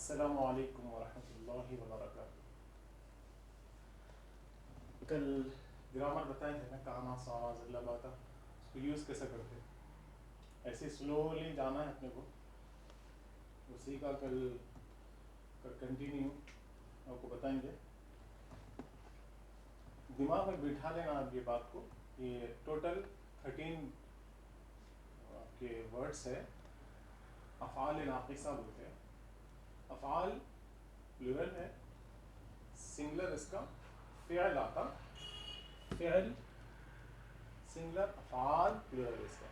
السلام علیکم ورحمۃ اللہ وبرکاتہ. کل گرامر بتائے تھے نا، کانا سا زلہ باتا، اس کو یوز کیسے کرتے. ایسے سلولی جانا ہے اپنے کو، اسی کا کل کنٹینیو آپ کو بتائیں گے. دماغ میں بٹھا لینا آپ یہ بات کو. یہ ٹوٹل 13 آپ کے ورڈس ہے. افعال ناقصہ بولتے ہیں. افعال پلورل ہے، سنگلر اس کا فعل آتا. فعل سنگلر، افعال پلورل اس کا.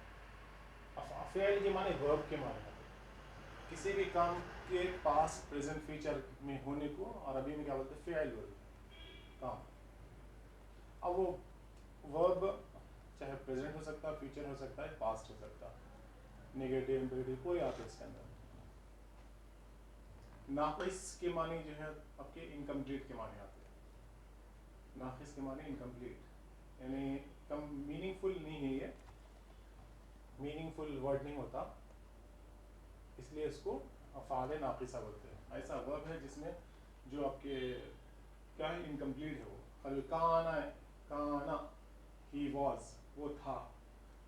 فعل کے معنی ورب کے معنی آتے. کسی بھی کام کے پاسٹ پریزنٹ فیوچر میں ہونے کو عربی میں کیا بولتے ہیں؟ فعل بولتے ہیں. کام اب وہ ورب چاہے پریزنٹ ہو سکتا ہے، فیوچر ہو سکتا ہے، پاسٹ ہو سکتا ہے، نیگیٹو امپیریٹو کوئی آتا ہے اس کے اندر. ناقص کے معنی جو ہے آپ کے انکمپلیٹ کے معنی آتے ہیں. ناقص کے معنی انکمپلیٹ، یعنی میننگ فل نہیں ہے. یہ میننگ فل ورڈ نہیں ہوتا، اس لیے اس کو افعال ناقصہ بولتے ہیں. ایسا ورب ہے جس میں جو آپ کے کیا ہے، انکمپلیٹ ہے. وہ خالی کانا ہے، کانا ہی واز، وہ تھا.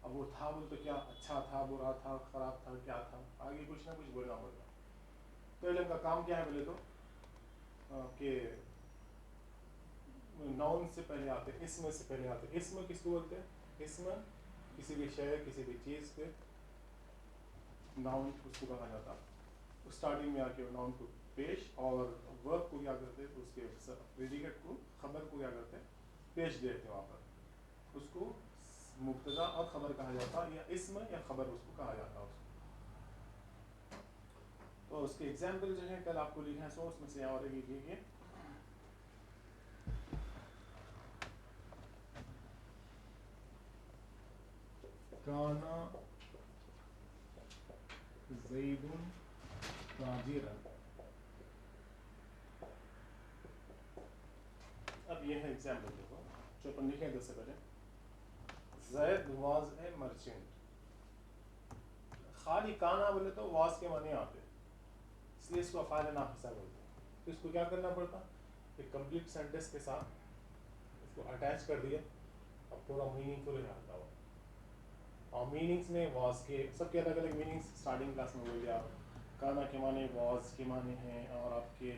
اب وہ تھا بول تو کیا اچھا تھا، برا تھا، خراب تھا، کیا تھا، آگے کچھ نہ کچھ بولنا پڑتا. تو علم کا کام کیا ہے بولے تو کہ ناؤن سے پہلے آتے، اسم سے پہلے آتے. اسم کس کو بولتے ہیں؟ اسم کسی بھی شے، کسی بھی چیز پہ ناؤن اس کو کہا جاتا. اسٹارٹنگ میں آ کے ناؤن کو پیش، اور ورب کو کیا کرتے ہیں، اس کے پریڈیکیٹ کو، خبر کو کیا کرتے ہیں، پیش دیتے. وہاں پر اس کو مبتدا اور خبر کہا جاتا، یا اسم یا خبر اس کو کہا جاتا. اس کو تو اس کے ایگزامپل جو ہے کل آپ کو لکھنا ہے، سو اس میں سے اور لکھیے. کانا زید تاجرا. اب یہ ہے ایگزامپل. دیکھو جو اپن لکھیں گے اس سے پہلے، زید واز اے مرچنٹ. خالی کانا بولے تو واز کے معنی آتے، اس لیے اس کو افعال ناقصہ بولتے ہیں. تو اس کو کیا کرنا پڑتا، ایک کمپلیٹ سینٹینس کے ساتھ اس کو اٹیچ کر دیا. اب پورا میننگ فل ہو جاتا ہو. اور میننگس میں واز کے سب کے الگ الگ میننگس اسٹارٹنگ کلاس میں بول دیا. کانا کے معنی واز کے معنی ہیں، اور آپ کے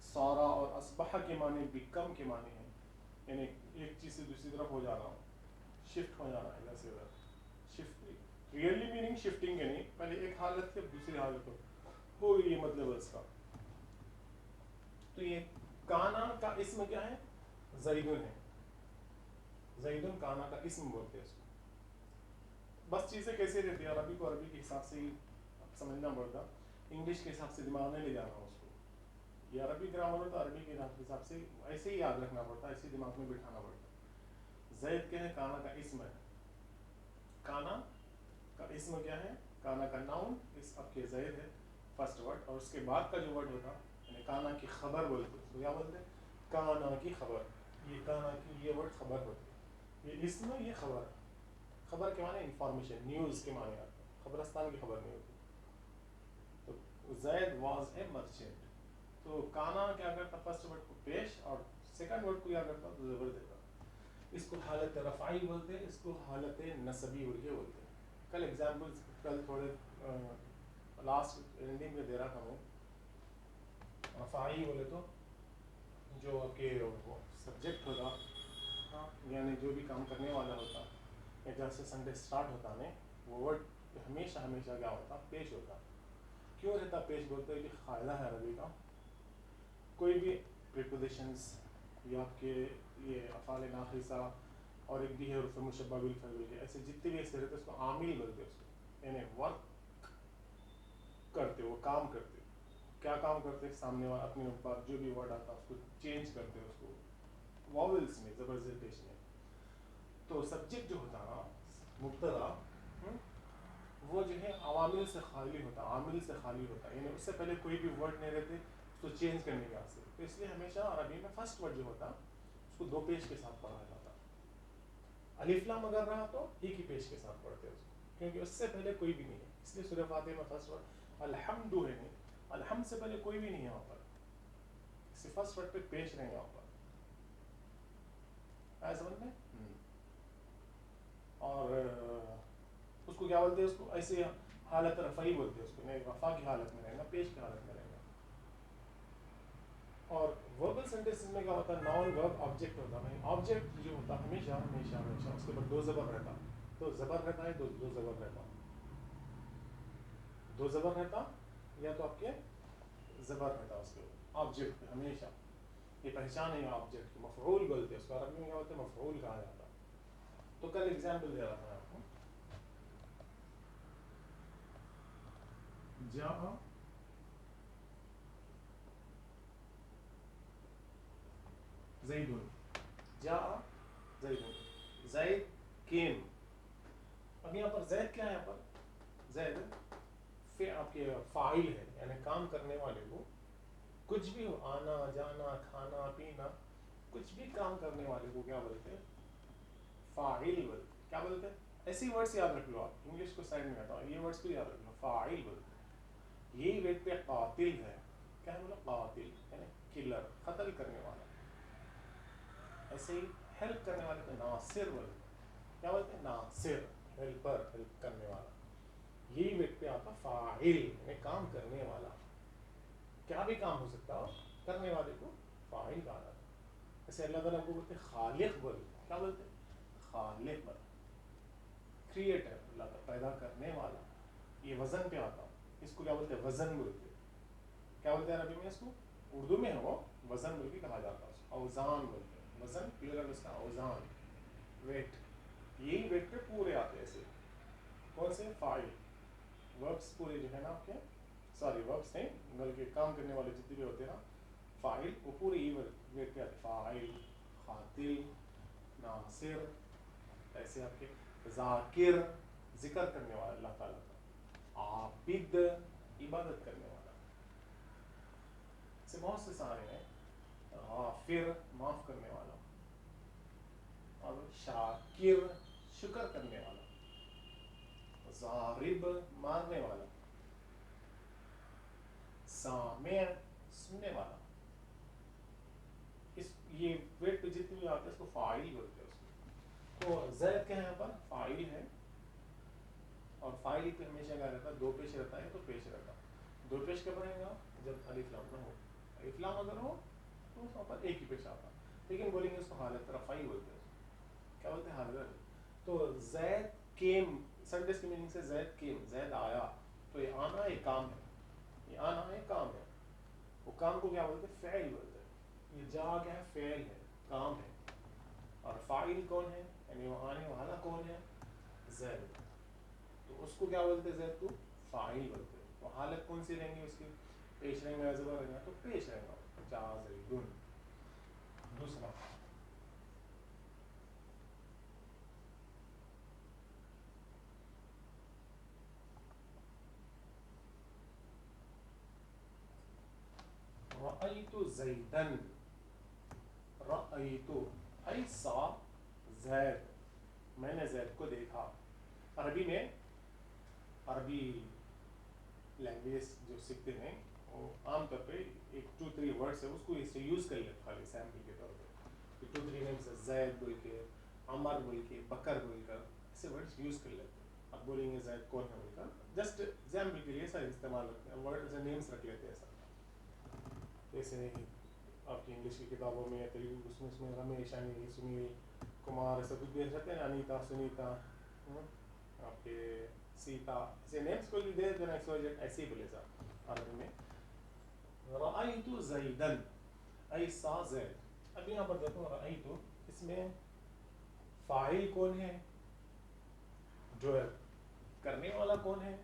سارا اور اصبح کے معنی بیکم کے معنی ہیں. یعنی ایک چیز سے دوسری طرف ہو جانا ہو، شفٹ ہو جانا ہے ادھر سے ادھر. شفٹ ریئلی میننگ شفٹنگ کے نہیں، پہلے ایک حالت سے دوسری حالت ہو گئی، یہ مطلب ہے اس کا. تو یہ کانا کا اسم کیا ہے؟ زیدن ہے. زیدن کانا کا اسم بولتے ہیں اس کو. بس چیزیں کیسے رہتی ہیں، عربی کو عربی کے حساب سے ہی سمجھنا پڑتا، انگلش کے حساب سے دماغ میں لے جانا اس کو. یہ عربی گرامر ہوتا، عربی کے حساب سے ایسے ہی یاد رکھنا پڑتا، ایسے ہی دماغ میں بٹھانا پڑتا. زید کیا ہے؟ کانا کا اسم ہے. کانا کا اسم کیا ہے؟ کانا کا ناؤن اس اب کے زید ہے فرسٹ ورڈ، اور اس کے بعد کا جو ورڈ ہوتا یعنی کانا کی خبر بولتے ہیں. کیا بولتے ہیں؟ کانا کی خبر. یہ کانا کی یہ ورڈ خبر ہوتی ہے. یہ اسم، یہ خبر. خبر کے معنی انفارمیشن، نیوز کے معنی آتا ہے. خبرستان کی خبر نہیں ہوتی. تو زید واز اے مرچنٹ. تو کانا کیا کرتا، فرسٹ ورڈ کو پیش، اور سیکنڈ ورڈ کو کیا کرتا تو زبر دیتا. اس کو حالت رفعی بولتے ہیں، اس کو حالت نصبی اڑ کے بولتے ہیں. کل ایگزامپلس کل تھوڑے لاسٹ اینڈنگ میں دے رہا تھا میں. رفعی بولے تو جو آپ کے سبجیکٹ ہوتا، یعنی جو بھی کام کرنے والا ہوتا، یا جیسے سنڈے اسٹارٹ ہوتا ہے وہ ورڈ ہمیشہ ہمیشہ کیا ہوتا، پیش ہوتا. کیوں رہتا پیش؟ بولتے ہیں کہ قاعدہ ہے عربی کا، کوئی بھی پریپوزیشنس یا آپ کے یہ افعال ناقصہ اور ایک بھی ہے حروف مشبہ بالفعل کے، ایسے جتنے بھی ایسے رہتے اس کو عامل بولتے ہیں. اس کو یعنی ورک کرتے، وہ کام کرتے. کیا کام کرتے؟ سامنے والا اپنے اوپر جو بھی ورڈ آتا اس کو چینج کرتے، اس کو واولس میں، زبر زیر پیش میں. تو سبجیکٹ جو ہوتا نا، مبتدا، وہ جو ہے عوامل سے خالی ہوتا، عامل سے خالی ہوتا. یعنی اس سے پہلے کوئی بھی ورڈ نہیں رہتے اس کو چینج کرنے کے واسطے. تو اس لیے ہمیشہ عربی میں فرسٹ ورڈ جو ہوتا اس کو دو پیش کے ساتھ پڑھا جاتا. الف لام اگر رہا تو ایک ہی پیش کے ساتھ پڑھتے اس کو، کیونکہ اس سے پہلے کوئی بھی نہیں ہے. اس لیے سورہ فاتحہ میں فرسٹ ورڈ الحمد ہے. الحمد سے پہلے کوئی بھی نہیں ہے وہاں پر, صرف فرسٹ ورڈ پہ پیش رہیں گے وہاں پر. آیا سمجھ میں؟ اور اس کو کیا بولتے ہیں, اس کو ایسے حالت رفعی بولتے ہیں اس کو, نہیں رفع کی حالت میں رہے گا, پیش کی حالت میں رہے گا. اور وربل سینٹینسز میں کیا ہوتا ہے, ناؤن ورب آبجیکٹ ہوتا ہے. آبجیکٹ جو ہوتا ہے ہمیشہ ہمیشہ ہمیشہ اس کے اوپر دو زبر رہتا, تو زبر رہتا ہے, دو زبر رہتا, دو زبر رہتا, یا تو آپ کے زبر رہتا اس کے اوپر آبجیکٹ پہ ہمیشہ. یہ پہچان ہے آبجیکٹ کی, مفعول بولتے ہیں اس کو, عربی میں کیا ہوتا ہے مفعول کہا جاتا. تو کل ایگزامپل دے رہا تھا آپ کو, جاء زیدون, جاء زیدون, زید کیم. اب یہاں پر زید کیا ہے, یہاں پر زید آپ کے فاعل ہے, یعنی کام کرنے والے کو, کچھ بھی ہو, آنا جانا کھانا پینا, کچھ بھی کام کرنے والے کو کیا بولتے ہیں, فاعل بولتے. کیا بولتے ہیں, ایسی ورڈس یاد رکھ لو آپ, انگلش کو سائڈ میں ہٹاؤ, یہ ورڈس کو یاد رکھ لو. فاعل بولتے ہیں, یہی ویٹ پہ قاتل ہے. کیا ہے بولا, قاتل یعنی کلر, قتل کرنے والا. ایسے ہی ہیلپ کرنے والے کو ناصر بولتے ہیں. کیا بولتے ہیں, ناصر, ہیلپر, ہیلپ کرنے والا. یہی ویٹ پہ آتا فاعل یعنی کام کرنے والا. کیا بھی کام ہو سکتا ہو, کرنے والے کو فاعل کہا جاتا ہے. ایسے اللہ تعالیٰ کو بولتے ہیں خالق بولتے. کیا بولتے ہیں, خالق, کریٹر, اللہ تعالیٰ پیدا کرنے والا. یہ وزن پہ آتا, اس کو کیا بولتے ہیں, وزن بولتے. کیا بولتے ہیں عربی میں اس کو, اردو میں ہو وزن بول کے کہا جاتا ہے. اوزان بولتے ہیں, وزن پلرل اس کا, اوزان, ویٹ. یہی ویٹ پہ پورے آتے ہیں ایسے. کون سے, فاعل. وربس پورے جو ہے نا آپ کے, سوری وربس نہیں بلکہ کام کرنے والے جتنے بھی ہوتے ہیں نا فاعل, وہ پورے ہی ویٹ پہ آتے. فاعل, قاتل, ناصر, ایسے آپ کے ذاکر, ذکر کرنے والا اللہ تعالیٰ کا, عابد, عبادت کرنے والا. سے بہت سے سارے ہیں. غافر, معاف کرنے والا, اور شاکر, شکر کرنے والا, ضارب, مارنے والا, سامع, سننے والا. اس یہ ویٹ پہ جتنے بھی آتے ہیں اس کو فاعل بولتے ہیں. اس کو تو زید کیا ہے یہاں پر, فاعل ہے. اور فاعل پہ ہمیشہ کیا رہتا ہے, دو پیش رہتا ہے, تو پیش رہتا. دو پیش کب رہے گا, جب الف لام نہ ہو. الف لام اگر ہو تو وہاں پر ایک ہی پیش آتا, لیکن بولیں گے اس کو حالت رفعی بولتے ہیں. کیا بولتے ہیں, حالت. تو زید کیم, سینٹینس کی میننگ سے زید کیم, زید آیا. تو یہ آنا ایک کام ہے, یہ آنا ایک کام ہے. وہ کام کو کیا بولتے ہیں, فعل بولتے ہیں. یہ جا کیا ہے, فعل ہے, کام ہے. اور فاعل کون ہے, یعنی وہ آنے والا کون ہے, زید. تو اس کو کیا بولتے ہیں, زید کو فاعل بولتے ہیں. تو حالت کون سی رہیں گی اس کی, پیش رہیں گا, زبر رہیں گا, تو پیش رہیں گا. جا زیدن. دوسرا, رأیت زیدن. رأیت, I saw زید, میں نے زید کو دیکھا. عربی میں, عربی لینگویج جو سیکھتے ہیں وہ عام طور پہ ایک 2-3 ورڈس ہے, اس کو اس سے یوز کر لیتے خالی سیمپل کے طور پہ. 2-3 نیمز ہے, زید بول کے, عمر بول کے, بکر بول کر, ایسے ورڈس یوز کر لیتے ہیں. اب بولیں گے زید کون ہے بول کر, جسٹ ایگزامپل کے لیے سر استعمال کرتے ہیں, ورڈ سے نیمس رکھ لیتے ہیں سر. جیسے آپ کی انگلش کی کتابوں میں یا تیلگو اس میں رمیش, انیل, سنیل, کمار, ایسا کچھ بھی رہتے ہیں, انیتا, سنیتا, آپ کے سیتا, ایسے نیمس کوئی بھی دے دینا, ایسے ہی بولے سر عربی میں. رأیت زیدن, I saw زید. اب یہاں پر دیکھو رأیت, اس میں فاعل کون ہے, جو ہے کرنے والا کون ہے,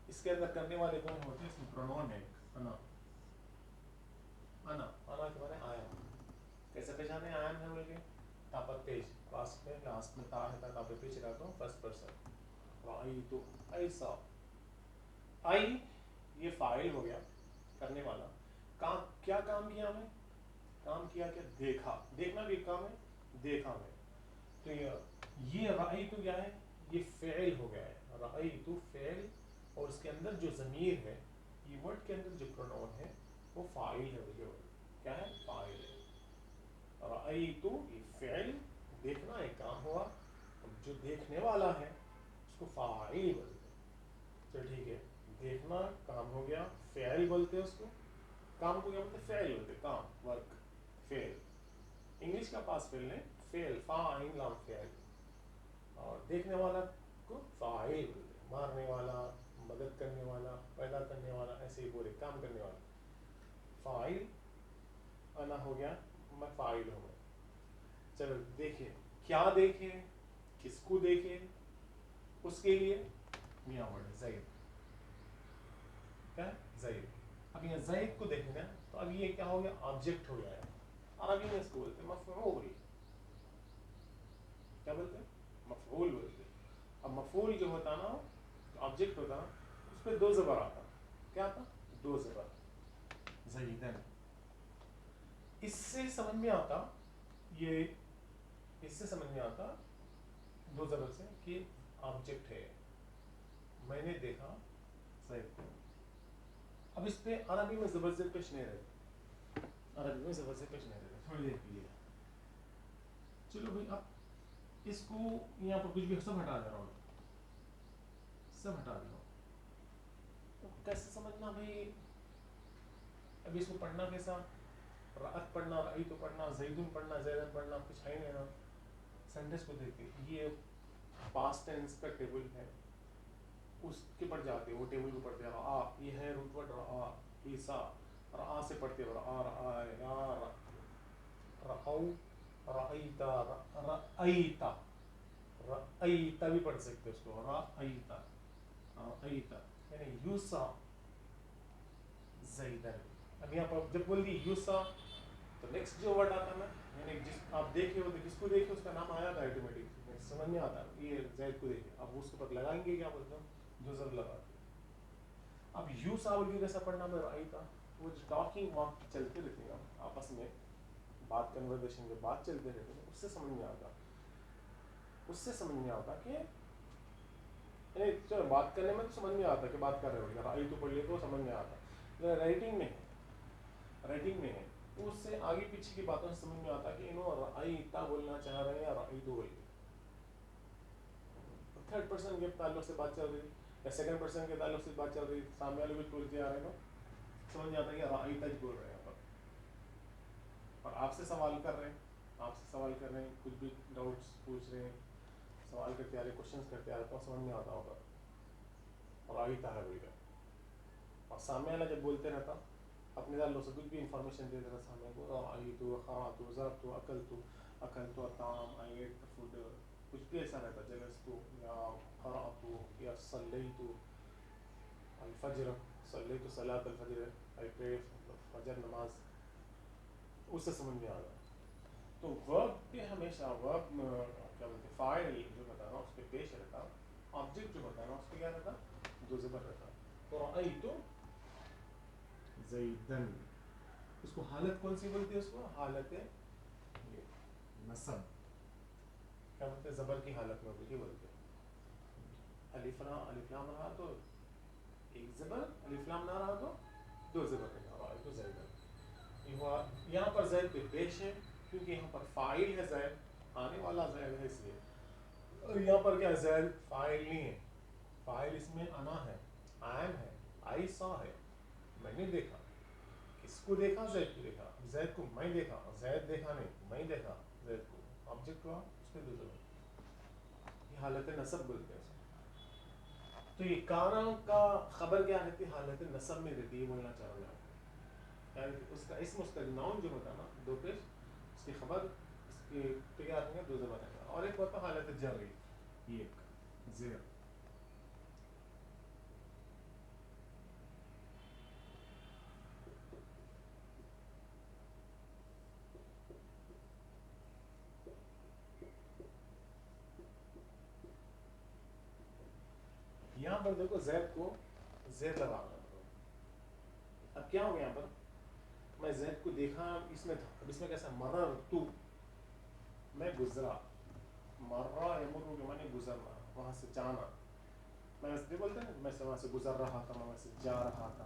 اس کے اندر کرنے والے کون ہوتے ہیں, اس میں پرونون ہے انا. انا, انا کے معنی آیا. کیسے پہچانے آیا ہے بول کے, تا پر پیش, پاسٹ میں لاسٹ میں تا ہے, تا پر پیش رہتا ہوں, فرسٹ پرسن. رأیت, I saw. I یہ فاعل ہو گیا, کرنے والا. کام, کیا کام کیا میں, کام کیا کہ دیکھا, دیکھنا بھی کام ہے, دیکھا میں. تو یہ رأیت کیا ہے, یہ فعل ہو گیا ہے. رأیت فعل, اور اس کے اندر جو ضمیر ہے یہ ورڈ کے اندر جو پروناؤن ہے وہ فاعل ہے, یہ ورڈ کیا ہے, فاعل ہے. رأیت یہ فعل دیکھنا ایک کام ہوا, جو دیکھنے والا ہے اس کو فاعل بولتے ہیں. چل ٹھیک ہے, دیکھنا کام ہو گیا, فعل بولتے ہیں اس کو, کام کو کیا بولتے ہیں, فعل بولتے ہیں, کام ورک فعل. انگلش کا پاس فعل ہے فعل, فاعل لام فعل. اور دیکھنے والا کو فاعل بولتے ہیں, مارنے والا, مدد کرنے والا, پیدا کرنے والا, ایسے ہی بولے کام کرنے والا. فاعل انا ہو گیا, میں فاعل ہوں. چلو دیکھیں, کیا دیکھیں, کس کو دیکھیں, اس کے لیے میاں ورڈ ہے زید. کیا ہے, زید. اب یہ زید کو دیکھنا ہے تو اب یہ کیا ہو گیا, آبجیکٹ ہو گیا ہے. عربی میں اس کو بولتے ہیں مفعول. کیا بولتے ہیں, مفعول بولتے ہیں. اب مفعول جو ہوتا نا, آبجیکٹ ہوتا نا, اس پہ دو زبر آتا. کیا آتا, دو زبر. زیدن. اس سے سمجھ میں آتا, یہ اس سے سمجھ میں آتا دو زبر سے کہ آبجیکٹ ہے, میں نے دیکھا زید کو. اب اس پہ عربی میں زبر سے پیش نہیں رہتے, عربی میں زبر سے پیش نہیں رہتے, تھوڑی دیر کے لیے. چلو بھائی, اب اس کو یہاں پر کچھ بھی سب ہٹا دے رہا ہوں, سب ہٹا دے رہا ہوں. تو کیسے سمجھنا بھائی, ابھی اس کو پڑھنا کیسا, رأت پڑھنا, رأیت پڑھنا, زیدن پڑھنا, زیدن پڑھنا, کچھ ہے نہیں نا. سینٹنس کو دیکھتے, یہ پاسٹ ٹینس کا ٹیبل ہے, اس کے پر جاتے وہ ٹیبل کو پڑھتے ہیں. رآ, یہ ہے روٹ ورڈ رآ, عیسیٰ, رآ سے پڑھتے ہیں رآ, رآ, یا رآو, رأیتا, رأیتا, رأیتا بھی پڑھ سکتے اس کو, رأیتا, رأیتا, یعنی یوسا زیدن. اب یہاں پر جب بول دی یوسا تو نیکسٹ جو ورڈ آتا ہے نا, یعنی جس آپ دیکھے ہو, کس کو دیکھے اس کا نام آیا تھا آٹومیٹک, سمجھ میں آتا ہے یہ زید کو دیکھے. اب اس کے پر لگائیں گے کیا بولتے ہیں, دو ضرب لگاتے. اب یوسا بول کے کیسا پڑھنا میں رأیتا, وہ جو ٹاکنگ واک چلتے رہتے ہیں آپس میں, بات کنورزیشن کے بات چلتے رہتے ہیں, اس سے سمجھ میں آتا, اس سے سمجھ میں آتا کہ یعنی چلو بات کرنے میں تو سمجھ میں آتا کہ بات کر رہے ہو, رأیتو پڑھ لے تو سمجھ میں آتا. رائٹنگ میں ہے, رائٹنگ میں ہے تو اس سے آگے پیچھے کی باتوں سے سمجھ میں آتا کہ انہوں رأیتا بولنا چاہ رہے ہیں یا رأیتو بول کے. تھرڈ پرسن کے تعلق سے بات چل رہی یا سیکنڈ پرسن کے تعلق سے بات چل رہی, سامنے والے کچھ بولتے آ رہے ہیں تو سمجھ میں آتا ہے کہ رأیتا بول رہے ہیں یہاں پر. اور آپ سے سوال کر رہے ہیں, آپ سے سوال کر رہے ہیں, کچھ بھی ڈاؤٹس پوچھ رہے ہیں, سوال کرتے آ رہے, کوشچنس کرتے آ رہے, تو سمجھ میں آتا ہوگا رأیتا ہے بول کر. اور سامنے والا جب بولتے رہتا اپنے تعلق سے کچھ بھی انفارمیشن دے دیتا سامنے کو, رأیتو, قرأتو, ضربتو, اکلتو, اکلتو الطعام, I ate the food, کچھ بھی ایسا رہتا, جلستو یا قرأتو یا صلیتو الفجر, صلیتو صلاۃ الفجر, I prayed فجر نماز, اس سے سمجھ میں آ گیا. تو ورب پہ ہمیشہ ورب کیا بولتے ہیں, فاعل جو ہوتا نا اس پہ پیش رہتا, آبجیکٹ جو ہوتا ہے نا اس پہ کیا رہتا, دو زبر رہتا. تو رأیتو زیدن, اس کو حالت کون سی بولتی ہے, اس کو حالت نصب, کیا بولتے ہیں, زبر کی حالت میں یہ بولتے ہیں. الف لام رہا تو ایک زبر, الف لام نہ رہا تو دو زبر رہتا. رأیتو زیدن, یہاں پر زید پہ پیش ہے کیونکہ یہاں پر فاعل ہے زید, آنے والا زید ہے اس لیے. اور یہاں پر کیا زید فاعل نہیں ہے, فاعل اس میں انا ہے, آئم ہے, آئی سا ہے, میں نے دیکھا. کس کو دیکھا, زید کو دیکھا. زید کو میں دیکھا, زید دیکھا نہیں, میں دیکھا زید کو, آبجیکٹ ہوا اس پہ دوسرا. یہ حالت نصب بولتے ہیں. تو یہ کانا کا خبر کیا رہتی ہے, حالت نصب میں رہتی ہے, بولنا چاہ رہا ہوں. اس کا اسم, اس کا ناؤن جو ہوتا ہے نا دو پیش, اس کی خبر اس کے پہ کیا رہیں گے, دو زبر رہیں گے. اور ایک ہوتا ہے حالت جری, یہ ایک زیر. یہاں پر دیکھو زید کو زیر لگانا. اب کیا ہو گیا یہاں پر, میں زید کو دیکھا, اس میں تھا, اب اس میں کیسا, مررتو, میں گزرا. مرہ یمرو کے معنی گزرنا, وہاں سے جانا. میں ویسے بولتے ہیں میں وہاں سے گزر رہا تھا, میں وہاں سے جا رہا تھا.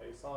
I saw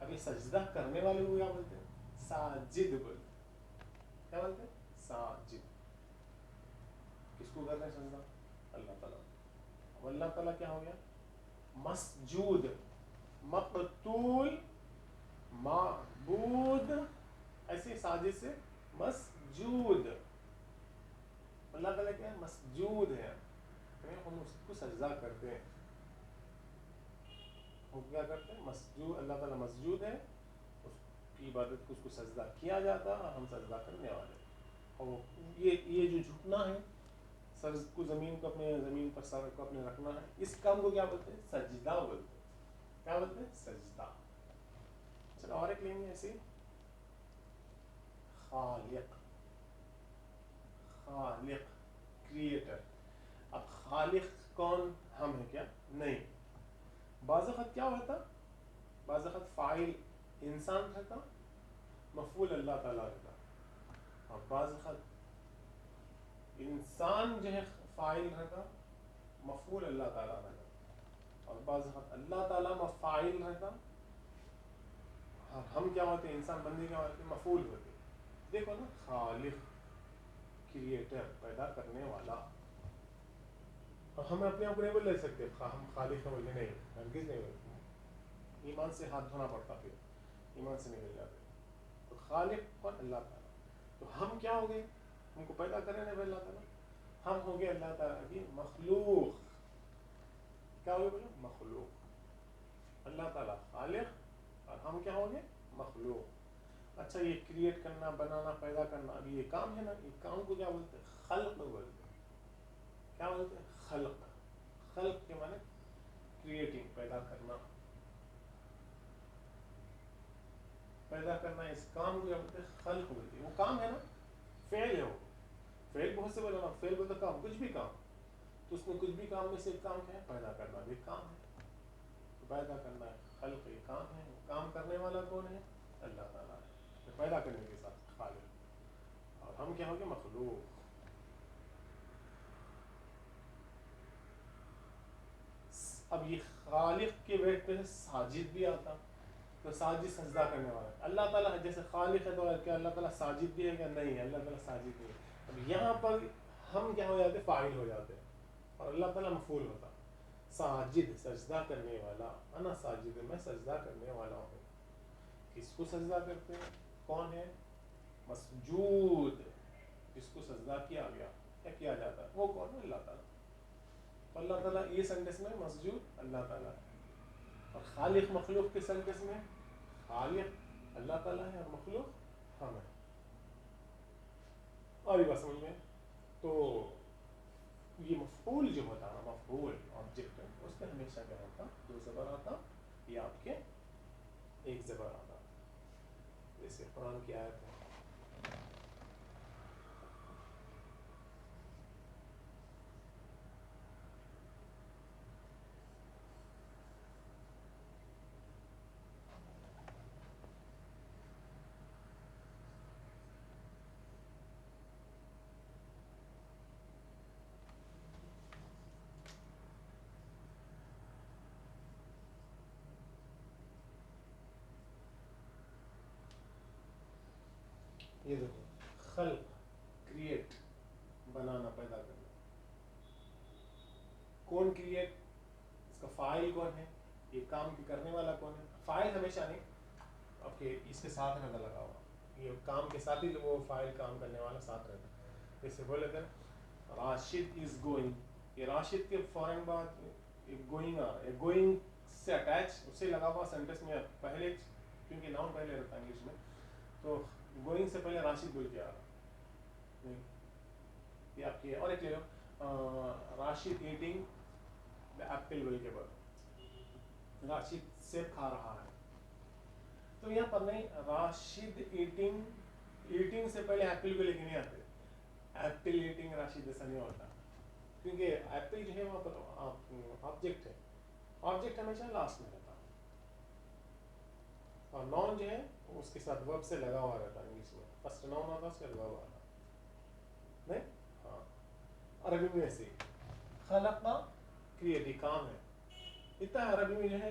اب یہ سجدہ کرنے والے کو کیا بولتے ہیں؟ ساجد بولتے ہیں. کیا بولتے ہیں؟ ساجد. کس کو کر رہے ہیں سجدہ؟ اللہ تعالیٰ. اب اللہ تعالیٰ کیا ہو گیا؟ مسجود. مقتول معبود. ایسے ساجد سے مسجود. اللہ تعالیٰ کیا ہے؟ مسجود ہے. ہم اس کو سجدہ کرتے ہیں. ہم کیا کرتے ہیں؟ مسجود. اللہ تعالیٰ مسجود ہے, اس کی عبادت کو, اس کو سجدہ کیا جاتا ہے, اور ہم سجدہ کرنے والے. اور یہ جو جھکنا ہے, سر کو زمین کو اپنے زمین پر سر کو اپنے رکھنا ہے, اس کام کو کیا بولتے ہیں؟ سجدہ بولتے ہیں. کیا بولتے ہیں؟ سجدہ. چلو اور ایک لیں گے ایسے. خالق. خالق کریٹر. اب خالق کون؟ ہم ہیں کیا؟ نہیں. بعض وقت کیا ہوتا؟ بعض وقت فاعل انسان رہتا, مفعول اللہ تعالیٰ رہتا. اور بعض وقت انسان جو ہے فاعل رہتا, مفعول اللہ تعالیٰ رہتا. اور بعض وقت اللہ تعالیٰ مفاعل رہتا, ہم کیا ہوتے ہیں؟ انسان بندے کیا ہوتے ہیں؟ مفعول ہوتے. دیکھو نا, خالق کریٹر, پیدا کرنے والا. اور ہم اپنے آپ کو نہیں بول سکتے ہم خالق ہیں بولے, نہیں, ہرگز نہیں بولتے. ایمان سے ہاتھ دھونا پڑتا, پھر ایمان سے نکل جاتے. تو خالق کون؟ اللہ تعالیٰ. تو ہم کیا ہو گئے؟ ہم کو پیدا کرے نا اللہ تعالیٰ, ہم ہو گئے اللہ تعالیٰ کی مخلوق. کیا ہو گئے بولے؟ مخلوق. اللہ تعالیٰ خالق اور ہم کیا ہوں گے؟ مخلوق. اچھا, یہ کریٹ کرنا, بنانا, پیدا کرنا, اب یہ کام ہے نا, یہ کام کو کیا بولتے ہیں؟ خلق بولتے ہیں. کیا بولتے ہیں؟ خلق. خلق کے معنی کریٹنگ, پیدا کرنا. پیدا کرنا, اس کام کو کیا بولتے ہیں؟ خلق بولتے ہیں. وہ کام ہے نا, فعل ہے. وہ فعل بہت سے بولے نا, فعل بولتے کام, کچھ بھی کام. تو اس میں کچھ بھی کام میں سے ایک کام ہے پیدا کرنا, بھی کام ہے. تو پیدا کرنا ہے, خلق یہ کام ہے. کام کرنے والا کون ہے؟ اللہ تعالیٰ ہے. پیدا کرنے کے ساتھ خالق. اور ہم کیا ہوں گے؟ مخلوق. اب یہ خالق کے بیٹ پہ ساجد بھی آتا. تو ساجد سجدہ کرنے والا. اللہ تعالیٰ جیسے خالق ہے, تو کیا اللہ تعالیٰ ساجد بھی ہے کیا؟ نہیں ہے, اللہ تعالیٰ ساجد نہیں ہے. اب یہاں پر ہم کیا ہو جاتے؟ فاعل ہو جاتے, اور اللہ تعالیٰ مفعول ہوتا. ساجد سجدہ کرنے والا. انا ساجد, میں سجدہ کرنے والا ہوں. کس کو سجدہ کرتے ہیں؟ کون ہے؟ مسجود. جس کو سجدہ کیا گیا یا کیا جاتا ہے, وہ کون ہے؟ اللہ تعالیٰ. تو اللہ تعالیٰ یہ سینٹینس میں مسجود اللہ تعالیٰ ہے. اور خالق مخلوق کے سینٹینس میں خالق اللہ تعالیٰ ہے اور مخلوق ہم ہے. اور یہ بات سمجھ میں. تو یہ مفعول جو ہوتا ہے, مفعول آبجیکٹ, اس میں ہمیشہ کیا ہوتا؟ دو زبر آتا, یا آپ کے ایک زبر آتا. جیسے قرآن کی آیت ہے, یہ دیکھو, خلق کریٹ, بنانا, پیدا کرنا. کون کریٹ؟ اس کا فاعل کون ہے؟ یہ کام کرنے والا کون ہے؟ فاعل ہمیشہ نہیں, اب کہ اس کے ساتھ رہتا لگا ہوا, یہ کام کے ساتھ ہی وہ فاعل کام کرنے والا ساتھ رہتا. جیسے بولے تھے راشد از گوئنگ, یہ راشد کے فوراً بعد گوئنگ آ رہا ہے. گوئنگ سے اٹیچ, اس سے لگا ہوا سینٹینس میں پہلے, کیونکہ ناؤن پہلے رہتا ہے انگلش میں, تو گوئنگ سے پہلے راشد بول کے آ رہا. یہ آپ کی. اور ایک لے لو, راشد ایٹنگ ایپل بول کے بعد, راشد سیب کھا رہا ہے. تو یہاں پر نہیں, راشد ایٹنگ, ایٹنگ سے پہلے ایپل کو لے کے نہیں آتے. ایپل ایٹنگ راشد ایسا نہیں ہوتا, کیونکہ ایپل جو ہے وہاں پر آبجیکٹ ہے. آبجیکٹ ہمیشہ لاسٹ میں رہتا, اور نون جو ہے اس کے ساتھ ورب سے لگا ہوا رہتا. انگلش میں فرسٹ نون آتا, اس کے بعد ورب آتا. نہیں, ہاں, عربی میں ایسے ہی خلق کا کریٹ, کام ہے. اتنا عربی میں جو ہے